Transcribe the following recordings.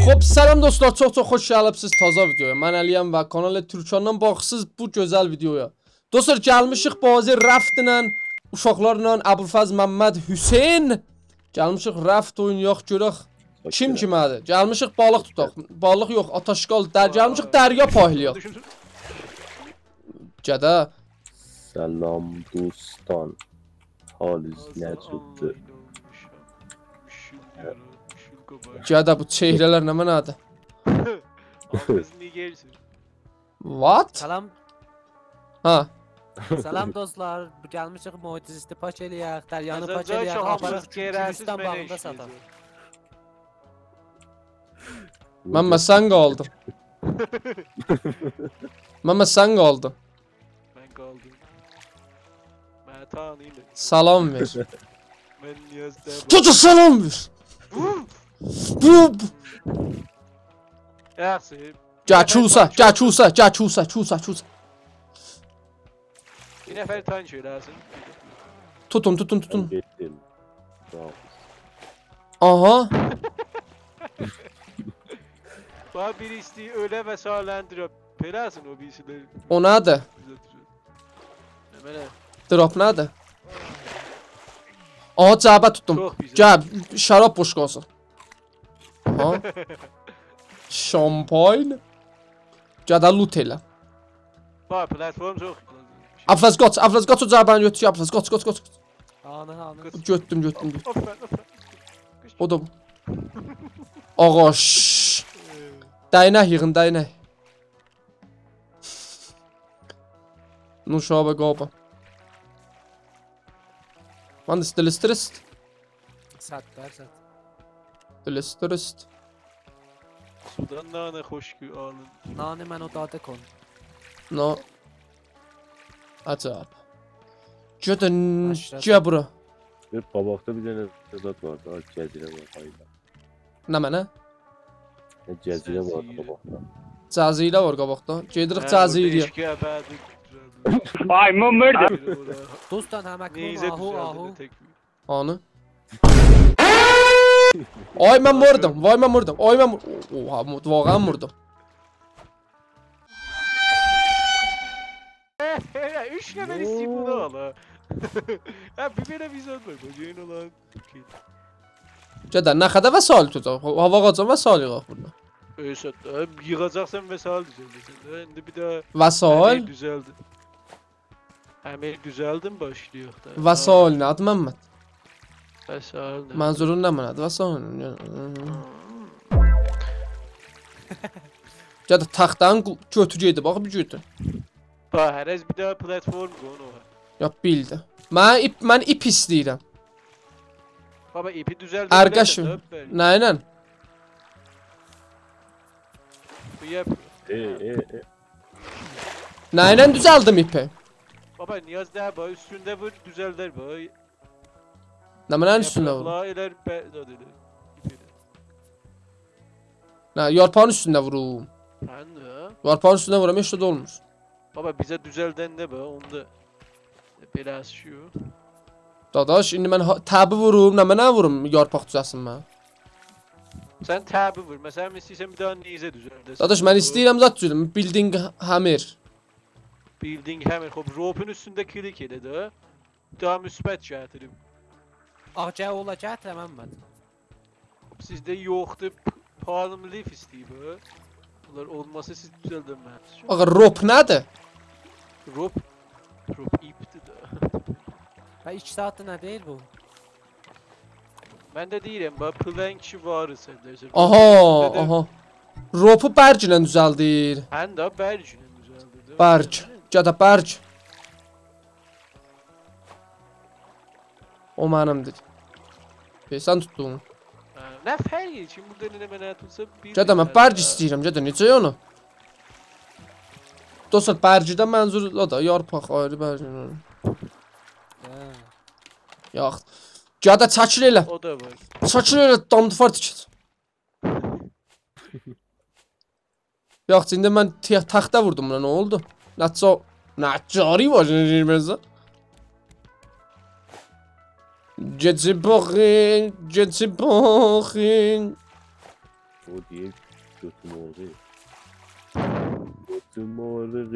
Xo'p, salam do'stlar, çox xoş gəlibsiz taza videoya. Mən Əliyəm və kanal Türkandan baxırsınız bu gözəl videoya. Dostlar, gəlmişik bazı Raftla, uşaqlarla Əbülfəz Məmməd Hüseyn. Gəlmişik Raft oynayaq görək kim kimədir. Gəlmişik balıq tutaq. Balıq yox, ataşqal. Gəlmişik dərya paylayaq. Gədə. Salam dostan. Haliniz necədir? Gədə bu çehrələr nə mənadır? What? Salam. Ha. Salam dostlar. Gəlmişik mucizisti paç eləyək, dəryanı paç eləyək, aparaq Gürcistan bağında sataq. Məmmə sən qaldın. Məmmə sən qaldın. Mən qaldım. Mən tanıyım. Salam ver. Mən niyazda. Çocuq salam ver. Bu. Yaxşı. Çusa. Bir nəfər tank eləsin. Tutun. Getdim. Aha. Bax birisi ölə və sağlandırıb. Pələsin o birisiləri. O nədir? Mənə. Drop nədir? Aha, cəbə tutdum. Gəl, şərab boşqası. Aha. Şampayn. Gədə loot elə. Bax, platform çox. Əfləz qaç o cəbəni götür, Əfləz qaç. Anı. Götdüm. O da bu. Ağaş. Dəynək yığın, dəynək. Nuşabə qaba. Mən də stilistist. Sat. Stilistist. Sudan nane xoş ki alın. Nane mən o dadı kon. No. Acab. Gədə bura. Bir qabaqda bir dənə zat var da, gəzirə var hayda. Nə mənə? Gəzirə var qabaqda. Cəzilə var qabaqda. Gedirik cəziləyə. Ay mırdı. Dostan həməkmən ahu. Anı. Ay mən vurdum. Oha, vaqan vurdum. 3 nəfər istəyib bunu ala. Hə, bir belə vizyon var, bacayın olan. Gədə, nə qədər vəsal tutaq? Hava qacan vəsal yığaq burada. Öysət, yığacaqsan vəsal düzəldəsən. İndi bir də Vəsal? Əmir düzəldin başlayıq da. Vəsal nədir Məmməd? Vəsal nə? Mənzurun nə mənadır? Vəsal. Gədə, taxtanı götür gedi, bax bir götür. Bax, hərəz bir də platform qonu var. Ya bildi. Mən ip istəyirəm. Baba ipi düzəldin. Ərqəşim. Nə ilə? Bu yap. Nə ilə düzəldim ipi? Baba niyaz də bax, üstündə vur, düzəldər bax. Nə mənə üstündə vur? La elər bədadır. Nə, yarpağın üstündə vurum. Hən də. Yarpağın üstündə vuram, heç də olmur. Baba bizə düzəldəndə bax, onda biraz şu. Dadaş, indi mən təbi vurum, nə mənə vurum yarpaq düzəsin mən. Sən təbi vur, məsələn istəyirsən bir daha nizə düzəldəsən. Dadaş, mən istəyirəm zat düzələm, building hammer. Building hammer, xob, rope'un üstündə klik elə də. Daha müsbət gətirim. Ağca ola gətirəm Məmməd. Sizdə yoxdur, palm leaf istəyib. Bunlar olmasa siz düzəldəməz. Ağa, rope nədir? Rope ipdir də. Və 2 saatdır nə deyil bu? Mən də deyirəm, bax, plank var səndəsə. Aha. Rope'u bərg ilə düzəldir. Hən də bərg ilə düzəldir. Bərg. Gədə bərg. O mənimdir. Sən tutdun. Nə fərqi? Şimdi burada nə mənə tutsa bir... Gədə, mən bərg istəyirəm, gədə, necə onu? Dostlar, bərgdən mənzur, o da, yarpaq, ayrı bərg. Yax. Gədə, çəkil elə. O da var. Çəkil elə, damdifar tikət. Yox, indi mən taxta vurdum buna, nə oldu? Nəcari var, necə? Gece bakın. O diye götüm oldu. Götüm oldu.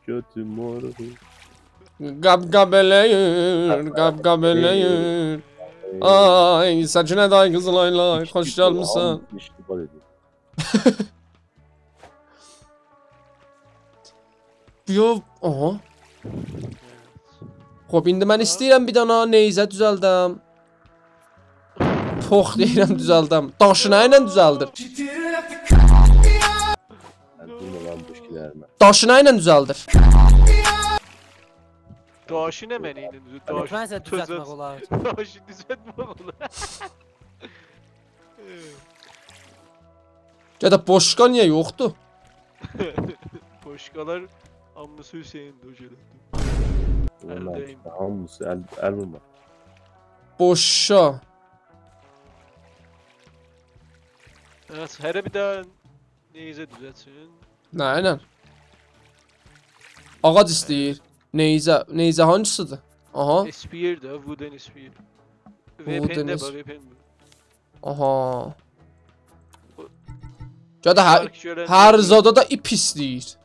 Götüm oldu. Gab gabeleyin, gab gabeleyin. Ay saçına day kızılaylay, hoş gelmişsin. Yo, aha. Xo'p, endi men istəyirəm bir dana neyzə düzəldəm. Tox deyirəm düzəldəm. Daşına ilə düzəldir. Daşına ilə düzəldir. Daşı ne meneyinin? Ben size düzeltmek olar. Daşı düzeltmek olar. Ya da boşqa niyə yoxdur? Boşkalar amması Hüseyin Hoca'da. Eldeyim. Hamısı el vurma. Boşa. Evet, her bir daha neyse düzeltsin. Nə ilə? Ağac istəyir. Neyzə hansıdır? Aha. Spear da, wooden spear. Wooden VPN'de is- bak, VPN'de. Aha. Ya da Şöyle- hər zada da ip istəyir.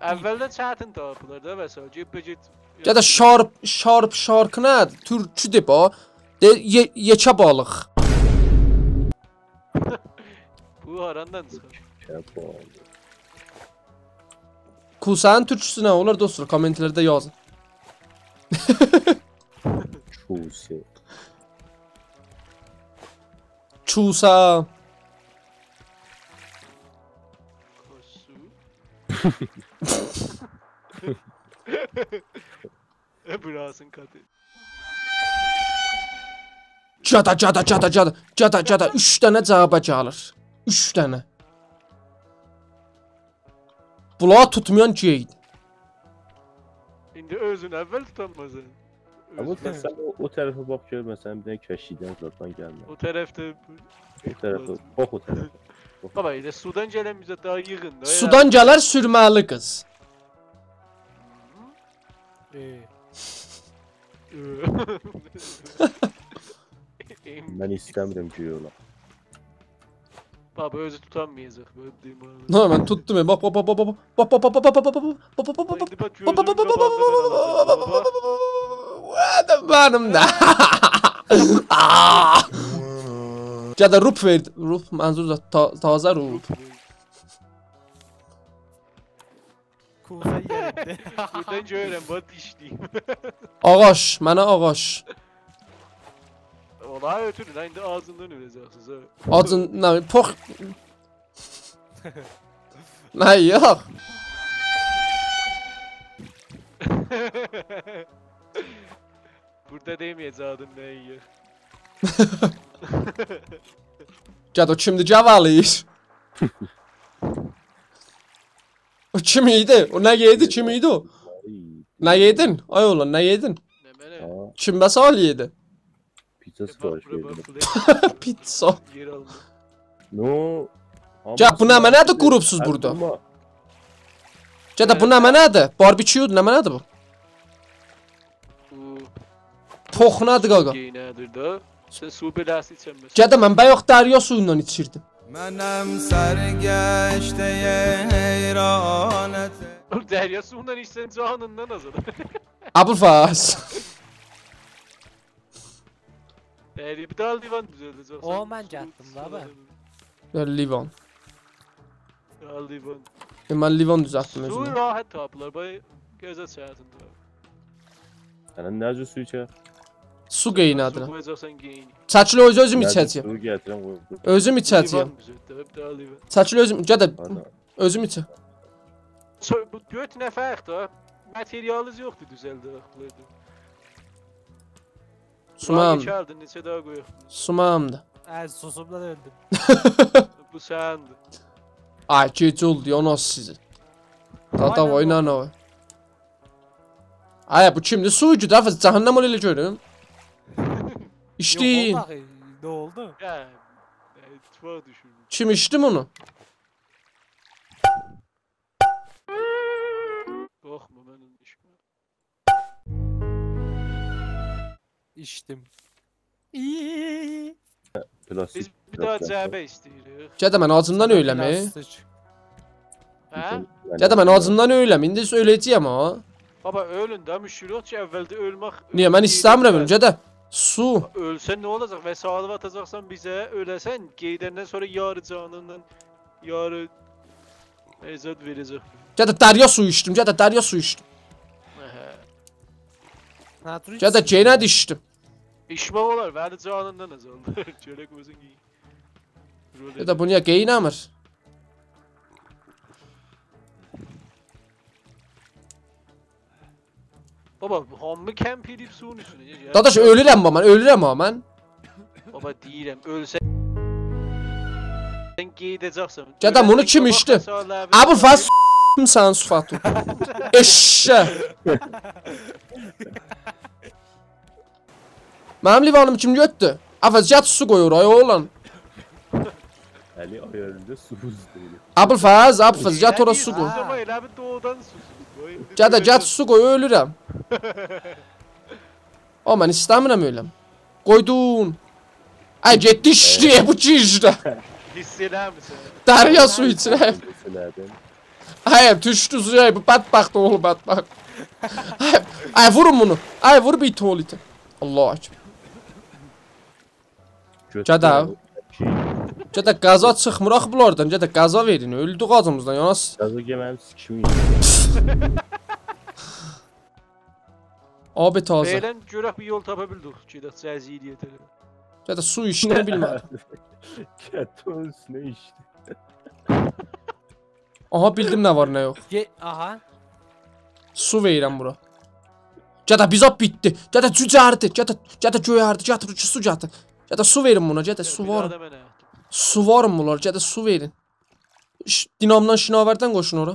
Əvvəldən çətin tapılır da məsələn, cip. Ya da sharp nədir? Türkçüdür bu. Yekə balıq. Bu harandan çıxır. Kusanın türkçüsü nə olur dostlar? Kommentlərdə yazın. Çuğusu. Çusa. Kosu. Burasın katı. Cada. 3 dənə cavaba gəlir. 3 dənə. Bulağı tutmayan geydi. İndi özün əvvəl tutanmasın. Ama sen o tarafa bak görmesen bir de köşeden zaten gelme. O tərəfdə O tarafa bak o tarafa. Baba, elə sudan gələn bizə daha yığın da. Sudan gələr sürməli qız. Ben istemiyorum diyorlar. Baba özü tutanmayacaq böyle deyim abi. No, mən tutdum. Bak. Benim de. Ya da rup verdi. Rup mənzur da taze rup. Kuğusa yerinde. Buradan görürəm, bu dişliyim. Ağaç, mənə ağaç. Ola ötürün, indi ağzından öləcəksiniz ha. Acın, nə, pox. Nə, yox. Burada deməyəcəkdim nə yiyək. Gəd o kimdir gəvalayır. O kim idi? O nə yedi? Kim idi o? Nə yedin? Ay oğlan, nə yedin? Nə mənə? Aa, Kim məsal yedi? pizza sipariş verdim. Pizza. Yer alma. No. Gəd bu nə mənədir qurubsuz burada? Gəd bu nə mənədir? Barbeküdür, nə mənədir bu? Bu Pox nədir qaqa? Geynədir də. Sən su beləsi içənməsin. Gədə mən bayaq dərya suyundan içirdim. منم سرگشته حیرانت Dərya suyundan içsən canından azalır. Abulfaz. Dərya bir daha divan düzəldəcəksən. O, mən gətdim da bə. Livan. Al divan. Mən livan düzəltdim Su özümə. rahat tapılır. Bay gözə çətindir. Sen nerede su içer? Su qeynədir. Su qoyacaqsan geyini. Çəkil özüm içəcəyəm. Su getiren o. Özüm içəcəyəm. Divan düzəltdir, bir daha divan. Çəkil özüm. Gədə Ana. özüm içə. Bu 4 nəfər də materialınız yoxdur düzəldək. Sumam. Çaldın, neçə daha qoyaq. Sumamdı. Susumdan öldüm. Bu səndir. Ay gecə oldu ya nasıl sizi. Tata Aynen oynan o. Ay bu kimdir? Suyucu da cəhənnəm ol elə görüm. İçdi. Yok oldu axı. Ne oldu? Hə. İttifaq düşürdüm. Kim içdi bunu? Qorxma mənim işimə. İçtim. İyi. Plastik. bir daha cəbə istəyirik. Gədə mən acımdan öyləmi? Hə? Gədə mən acımdan öyləmi? İndi öləcəyəm ha. Baba ölün də müşkül yox ki, əvvəldə ölmək. Niyə mən istəmirəm ölüm? Gədə. Su. Ölsən nə olacaq? Vəsalı atacaqsan bizə, öləsən, qeydəndən sonra yarı canından yarı əzad verəcək. Gədə dərya suyu içdim. Gədə dərya suyu içdim. Gədə geynə içdim. İşmək olar, vəli canından azaldı. Görək özün giy. Gədə bu niyə qeynəmir? Baba, hamı kemp edib suyun üstünə. Dadaş ölürəm mən, ölürəm ha mən. Baba deyirəm, ölsən qeydəcəksən. Gədə bunu kim içdi? Əbulfaz sən sıfatı. Eşşə. Mənim livanım kim götdü? Əvvəl yat su qoyur ay oğlan. Əli ayarında su deyil. Əbulfaz, yat ora su qoy. Amma elə bir doğudan su. Gədə yat su qoy ölürəm. O mən istəmirəm öləm. Qoydun. Ay getdi işdi bu ki işdə. Hiss eləmirsən. Dərya su içirəm. Ay düşdü suya bu bədbəxt oğlu bədbəxt. Ay vurun bunu. Ay vur bir tuvalete. Allah ekber. Gədə qaza çıxmıraq bunlardan. Gədə qaza verin. Öldük acımızdan yanas. Qaza yemənim sikimi. Abi taze. Beylən görək bir yol tapa bildik. Gedək cəziyyəyə tərəf. Gədə su içdiyini bilmədim. Kəton üstünə içdi. Aha bildim nə var nə yox. Aha. Su verirəm bura. Gədə bizə bitdi. Gədə cücərdi. Gədə göyərdi. Gətir su gətir. Gədə su verin buna. Gədə su var. Su var mı bunlar? Gədə su verin. Dinamdan şinavərdən qoşun ora.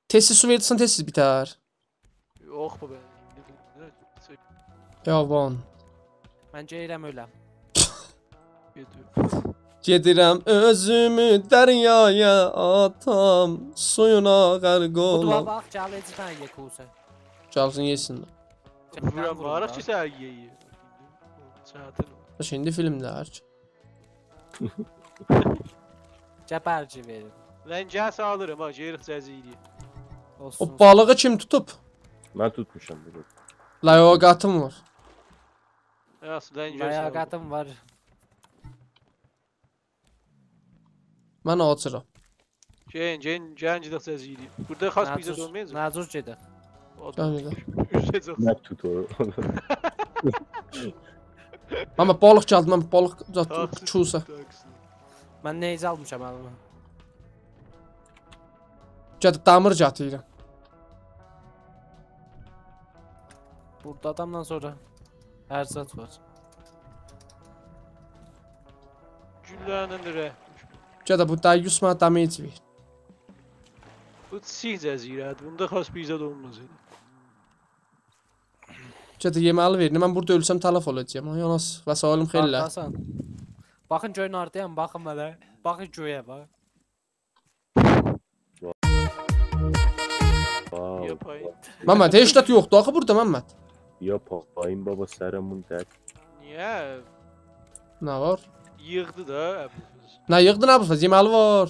Tezsiz su verirsən tezsiz bitər. Yox baba. Yavan. Mən gedirəm öləm. Gedirəm özümü dəryaya atam, suyuna qərq Bu olam. dua bax, gəl ecdən yekusə. Gəlsin yesinlər. Vuram varıq ki sərgiyeyi. Çatın. Şimdi filmlər. Gəbərci verir. Mən gəl sağlarım ha, geriq cəziyyəyə. O balığı kim tutub? Mən tutmuşam bunu. Layaqatım var. Layaqatım var. Mən açıram. Gəlin gedək cəziyyəyə. Burada xas bizə olmayacaq. Nazur gedək. Gəlin. Mən tut o. Amma balıq gəldi, mən balıq çulsa. Mən neyzi almışam əlimə. Gədə damır gətirirəm. Burada adamdan sonra hər zat var. Güllənin rə. Gədə bu dəyyus mənə damage ver. Bu sih cəziyyədir. Bunda xas bizə də olmaz. Gədə yeməli verin. Mən burada ölsəm tələf olacağam. Yanas vəsailim xeyirlər. Baxın göyün ardayam, baxın mənə. Baxın göyə bax. Məmməd, heç də yoxdur axı burada Məmməd. Yapayım baba sərəmun dər. Niyə? Nə var? Yığdı da Əbulfaz. Nə yığdın Əbulfaz? Yeməli var.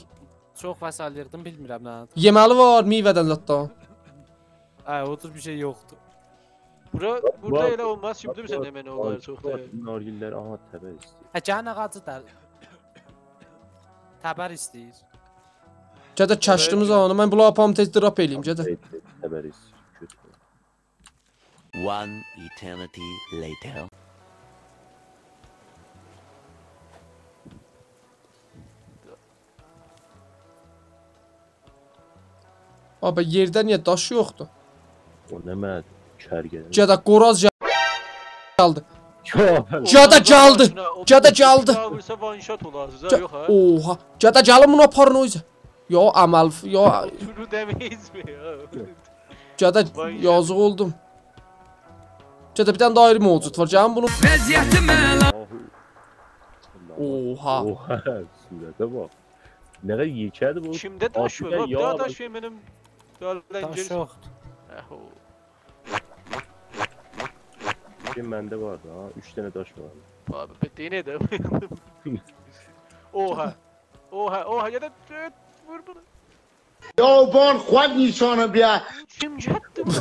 Çox vəsal yığdım, bilmirəm nə. Yeməli var, meyvədən zətdən. Ay, otur bir şey yoxdur. Burada elə olmaz ki, bilirsən nə mənə olar çox da. Nargillər aha təbər istəyir. Hə, gəlin ağacı da. Təbər istəyir. Gədə kəşdimiz onu. Mən bunu apam tez drop eləyim, gədə. Təbər istəyir. One eternity later. Abi yerdə niyə daş yoxdur? O nə məd kərgədir. Gədə qoraz gəldi. Gədə gəldi. Gədə gəldi. Vursa one shot olar, yox ha. Oha. Gədə gəlin bunu aparın o yüzə. Yo amal, yo. Turu demeyiz mi ya? Gədə yazıq oldum. Gədə bir dənə də ayrı mövcud var. Gəlin bunu. Oha. Oha. Surətə bax. Nə qədər yekədir bu? Kimdə daş var? Bax, daha daş ver mənim. Daş yoxdur. Məndə var da, 3 dənə daş var. Abi bedene de. Oha. Oha ya da vur bunu. خیابان خود نیسانه بیا Kim çattı bu?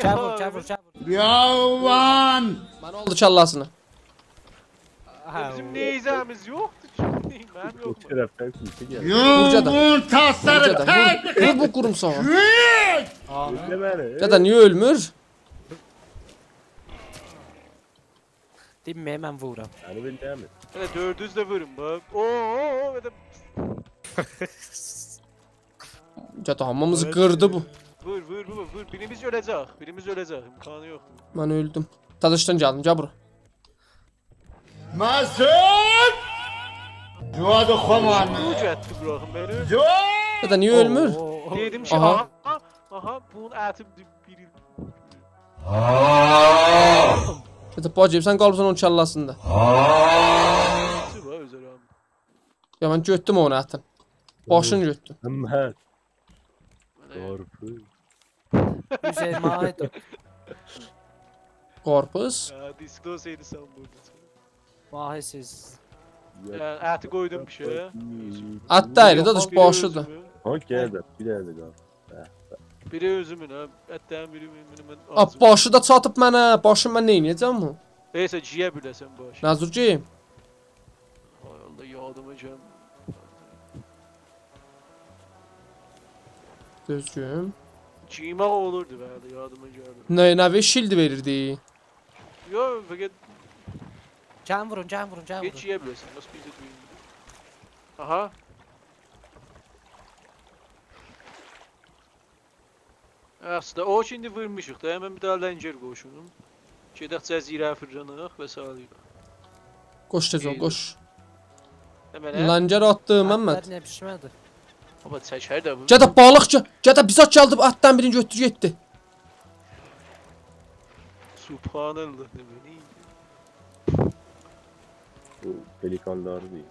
Çabuk. بیاوان Bana oldu çallasını. Bizim neyzemiz yoktu. Neyzem yok mu? Taraftan kimse geldi. بیاوان تا سر Cada vur bu kurum sana. Ne beni? Cada niye ölmür? Değil mi? Hemen vuram. Yani ben devam et. Hele 400 de vurun bak. Oo ve de Cada hamamızı kırdı bu. vur. Birimiz ölecek. İmkanı yok. Ben öldüm. Tadıştan geldim cabra. مسعود جواد خمان Ucu etti bırakın beni. جواد Cada niye ölmür? Dedim ki Aha. aha bunun eti biri. Cada bacım sen kalıbsan onun çallasında. Sıva özel abi. Ya ben göttüm onu atın. Başını göttüm. Mehmet. Doğrusu. Üzerime ait o. Korpuz. Diskli olsaydı sen burada. Mahisiz. Yani eti koydum bir şeye. At değil dadış Biri başıdı. özümü, Hangi geldi? Bir yerde gal. Biri özümün ha. Etten biri benim Ab başı da çatıp mənə. Başım mən neyniyəcəm bu? Neyse ciye bilesen baş. Nazurcuyum. Hay Allah yardıma can. Düzgün. Cima olurdu böyle yardıma can. Nə və şildi verirdi. Yo fakat Can vurun. geç ciye bilesen. Nasıl bize duyun. Aha. Aslında o şimdi vurmuşuq da hemen bir daha lencer koşunum. Gedək cəzirə fırlanıq və salıyıq. Qoş tez ol, qoş. Hemen Lancar attı Məmməd. Atlar ne pişmedi. Baba çəkər də bu. Cədə balıqçı. Cədə bizat gəldi atdan birini götür getdi. Subhanallah ne böyle. Bu pelikanları değil.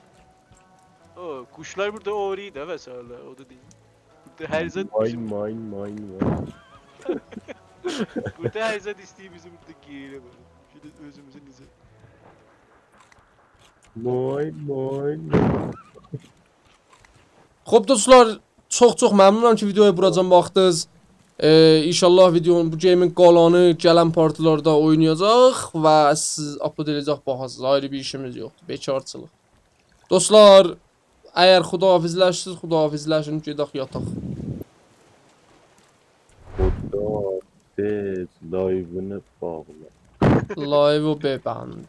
O kuşlar burada orayı da vesaire o da değil. Burada her zat Mine. burada her zat isteğimizi burada giyelim böyle. Şöyle özümüzün izi. Mine. Xo'p dostlar, çox məmnunam ki, videoya buracan baxdınız. İnşallah videonun bu game'in qalanı gələn partilarda oynayacaq və siz upload edəcək baxasınız. Ayrı bir işimiz yoxdur, bekarçılıq. Dostlar, əgər xudahafizləşsiniz, xudahafizləşin, gedək yataq. Foto tez live'ını bağla. Live-ı beband.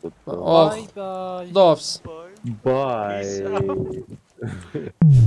Foto. Ah, Bye bye. xudahafız. Bye. Bye.